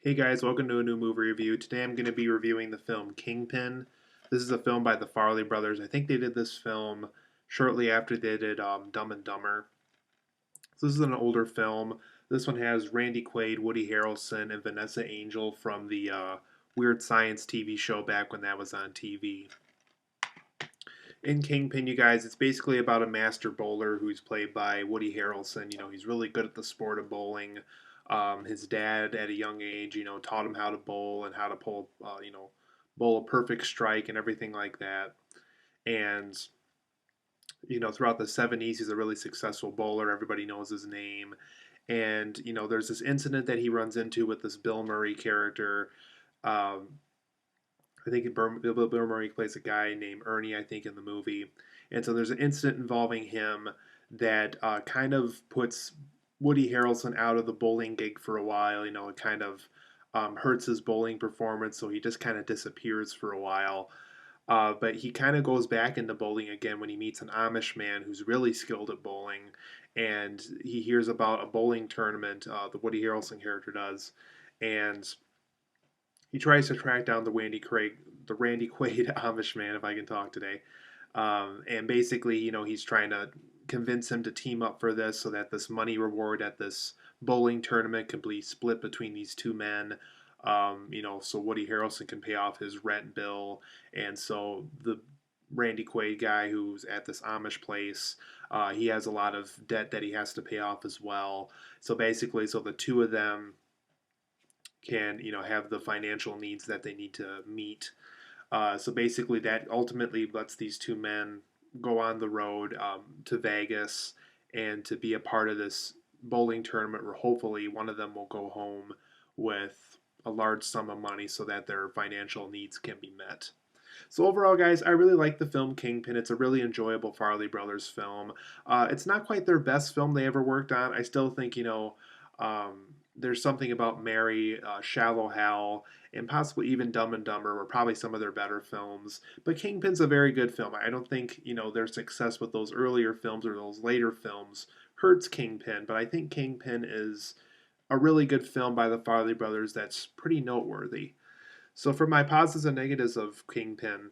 Hey guys, welcome to a new movie review. Today I'm going to be reviewing the film Kingpin. This is a film by the Farley brothers. I think they did this film shortly after they did Dumb and Dumber. So this is an older film. This one has Randy Quaid, Woody Harrelson, and Vanessa Angel from the Weird Science TV show back when that was on TV. In Kingpin, you guys, it's basically about a master bowler who's played by Woody Harrelson. He's really good at the sport of bowling. His dad, at a young age, taught him how to bowl and how to bowl a perfect strike and everything like that. And throughout the '70s, he's a really successful bowler. Everybody knows his name. And there's this incident that he runs into with this Bill Murray character. Um, I think Bill Murray plays a guy named Ernie, I think, in the movie. And so there's an incident involving him that kind of puts Woody Harrelson out of the bowling gig for a while. It kind of hurts his bowling performance, so he just kind of disappears for a while. But he kind of goes back into bowling again when he meets an Amish man who's really skilled at bowling. And he hears about a bowling tournament, the Woody Harrelson character does. And he tries to track down the Randy Quaid Amish man, if I can talk today. And basically, he's trying to convince him to team up for this so that this money reward at this bowling tournament can be split between these two men. So Woody Harrelson can pay off his rent bill, and so the Randy Quaid guy who's at this Amish place, he has a lot of debt that he has to pay off as well. So basically, so the two of them can have the financial needs that they need to meet. So basically, that ultimately lets these two men go on the road to Vegas and to be a part of this bowling tournament where hopefully one of them will go home with a large sum of money so that their financial needs can be met. So overall, guys, I really like the film Kingpin. It's a really enjoyable Farley Brothers film. It's not quite their best film they ever worked on. I still think there's something about Mary, Shallow Hal, and possibly even Dumb and Dumber were probably some of their better films. But Kingpin's a very good film. I don't think their success with those earlier films or those later films hurts Kingpin, but I think Kingpin is a really good film by the Farley brothers that's pretty noteworthy. So for my positives and negatives of Kingpin,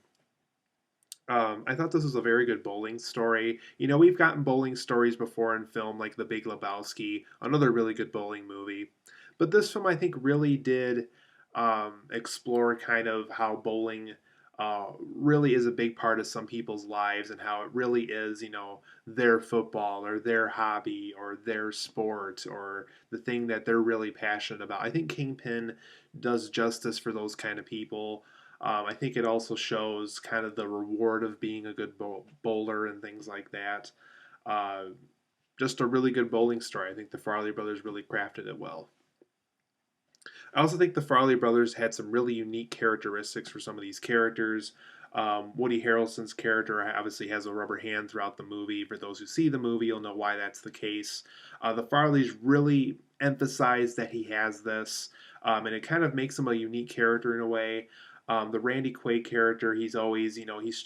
I thought this was a very good bowling story. We've gotten bowling stories before in film, like The Big Lebowski, another really good bowling movie. But this film, I think, really did explore kind of how bowling really is a big part of some people's lives and how it really is, their football or their hobby or their sport or the thing that they're really passionate about. I think Kingpin does justice for those kind of people. I think it also shows kind of the reward of being a good bowler and things like that. Uh, just a really good bowling story. I think the Farley brothers really crafted it well. I also think the Farley brothers had some really unique characteristics for some of these characters. Woody Harrelson's character obviously has a rubber hand throughout the movie. For those who see the movie, you'll know why that's the case. The Farleys really emphasize that he has this, and it kind of makes him a unique character in a way. The Randy Quaid character, he's always,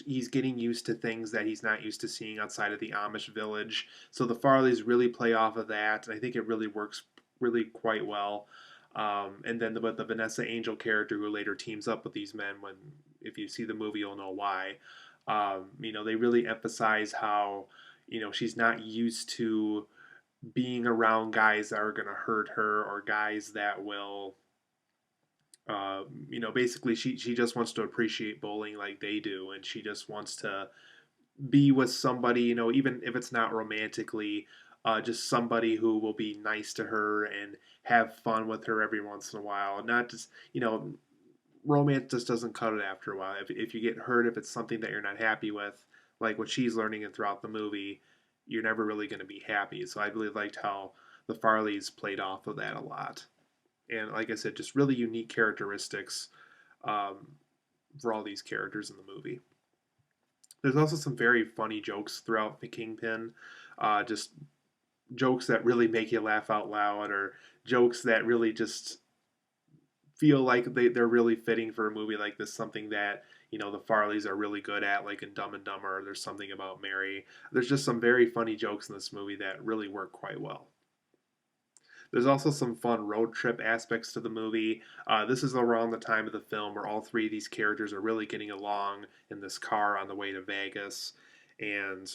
he's getting used to things that he's not used to seeing outside of the Amish village. So the Farleys really play off of that, and I think it really works really quite well. And then with the Vanessa Angel character who later teams up with these men, when if you see the movie, you'll know why. They really emphasize how she's not used to being around guys that are going to hurt her or guys that will. Basically, she just wants to appreciate bowling like they do, and she just wants to be with somebody, even if it's not romantically, just somebody who will be nice to her and have fun with her every once in a while. Not just, romance just doesn't cut it after a while. If you get hurt, if it's something that you're not happy with, like what she's learning and throughout the movie, you're never really going to be happy. So I really liked how the Farleys played off of that a lot. And like I said, just really unique characteristics um, for all these characters in the movie. There's also some very funny jokes throughout the Kingpin, just jokes that really make you laugh out loud, or jokes that really just feel like they're really fitting for a movie like this. Something that the Farleys are really good at, like in Dumb and Dumber. There's something about Mary. There's just some very funny jokes in this movie that really work quite well. There's also some fun road trip aspects to the movie. This is around the time of the film where all three of these characters are really getting along in this car on the way to Vegas. And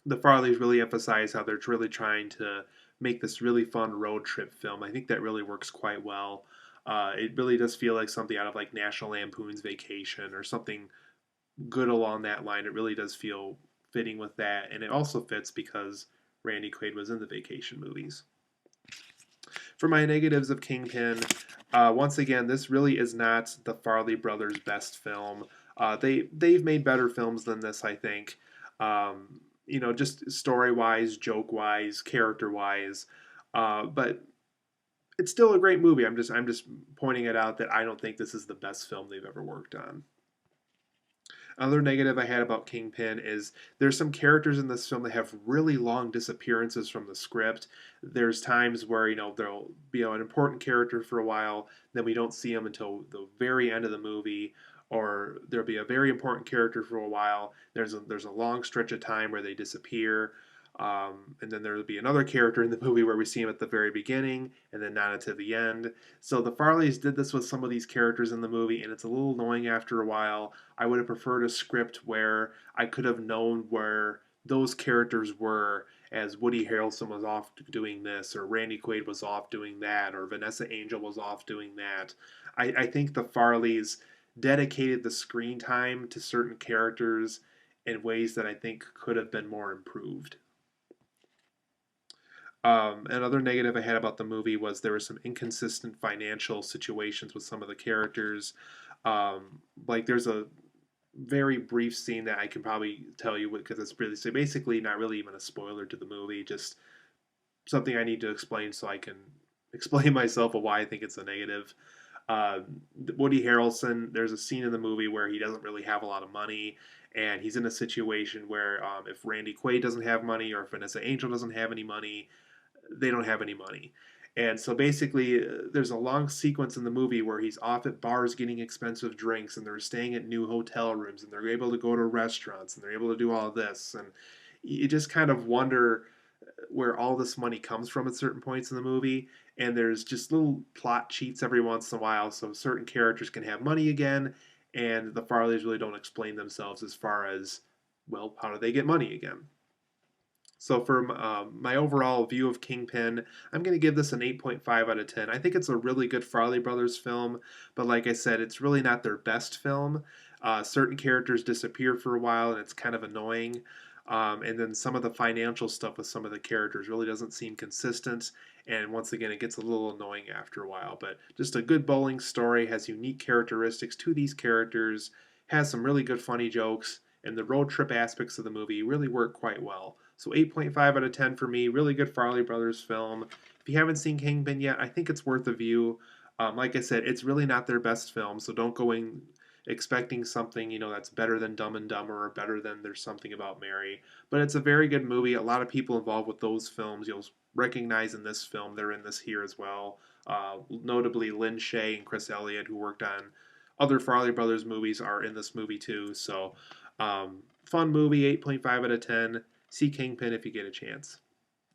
the Farleys really emphasize how they're really trying to make this really fun road trip film. I think that really works quite well. It really does feel like something out of like National Lampoon's Vacation or something good along that line. It really does feel fitting with that, and it also fits because Randy Quaid was in the Vacation movies. For my negatives of Kingpin, once again, this really is not the Farley brothers' best film. They've made better films than this, I think. Just story wise, joke wise, character wise, but it's still a great movie. I'm just pointing it out that I don't think this is the best film they've ever worked on. Another negative I had about Kingpin is there's some characters in this film that have really long disappearances from the script. There's times where there'll be an important character for a while, then we don't see them until the very end of the movie, or there'll be a very important character for a while. There's a long stretch of time where they disappear. And then there will be another character in the movie where we see him at the very beginning and then not until the end. So the Farleys did this with some of these characters in the movie, and it's a little annoying after a while. I would have preferred a script where I could have known where those characters were as Woody Harrelson was off doing this, or Randy Quaid was off doing that, or Vanessa Angel was off doing that. I think the Farleys dedicated the screen time to certain characters in ways that I think could have been more improved. Another negative I had about the movie was there were some inconsistent financial situations with some of the characters. Like there's a very brief scene that I can probably tell you because it's really so basically not really even a spoiler to the movie, just something I need to explain so I can explain myself of why I think it's a negative. Uh, Woody Harrelson, there's a scene in the movie where he doesn't really have a lot of money, and he's in a situation where if Randy Quaid doesn't have money or if Vanessa Angel doesn't have any money, they don't have any money. And so basically, there's a long sequence in the movie where he's off at bars getting expensive drinks, and they're staying at new hotel rooms, and they're able to go to restaurants, and they're able to do all this. And you just kind of wonder where all this money comes from at certain points in the movie. And there's just little plot cheats every once in a while, so certain characters can have money again, and the Farleys really don't explain themselves as far as, well, how do they get money again? So for my overall view of Kingpin, I'm going to give this an 8.5 out of 10. I think it's a really good Farley Brothers film, but like I said, it's really not their best film. Certain characters disappear for a while, and it's kind of annoying. And then some of the financial stuff with some of the characters really doesn't seem consistent. And once again, it gets a little annoying after a while. But just a good bowling story, has unique characteristics to these characters, has some really good funny jokes, and the road trip aspects of the movie really work quite well. So 8.5 out of 10 for me. Really good Farley Brothers film. If you haven't seen Kingpin yet, I think it's worth a view. Like I said, it's really not their best film, so don't go in expecting something that's better than Dumb and Dumber or better than There's Something About Mary. But it's a very good movie. A lot of people involved with those films you'll recognize in this film. They're in this here as well. Notably, Lin Shaye and Chris Elliott, who worked on other Farley Brothers movies, are in this movie too. So, fun movie, 8.5 out of 10. See Kingpin if you get a chance.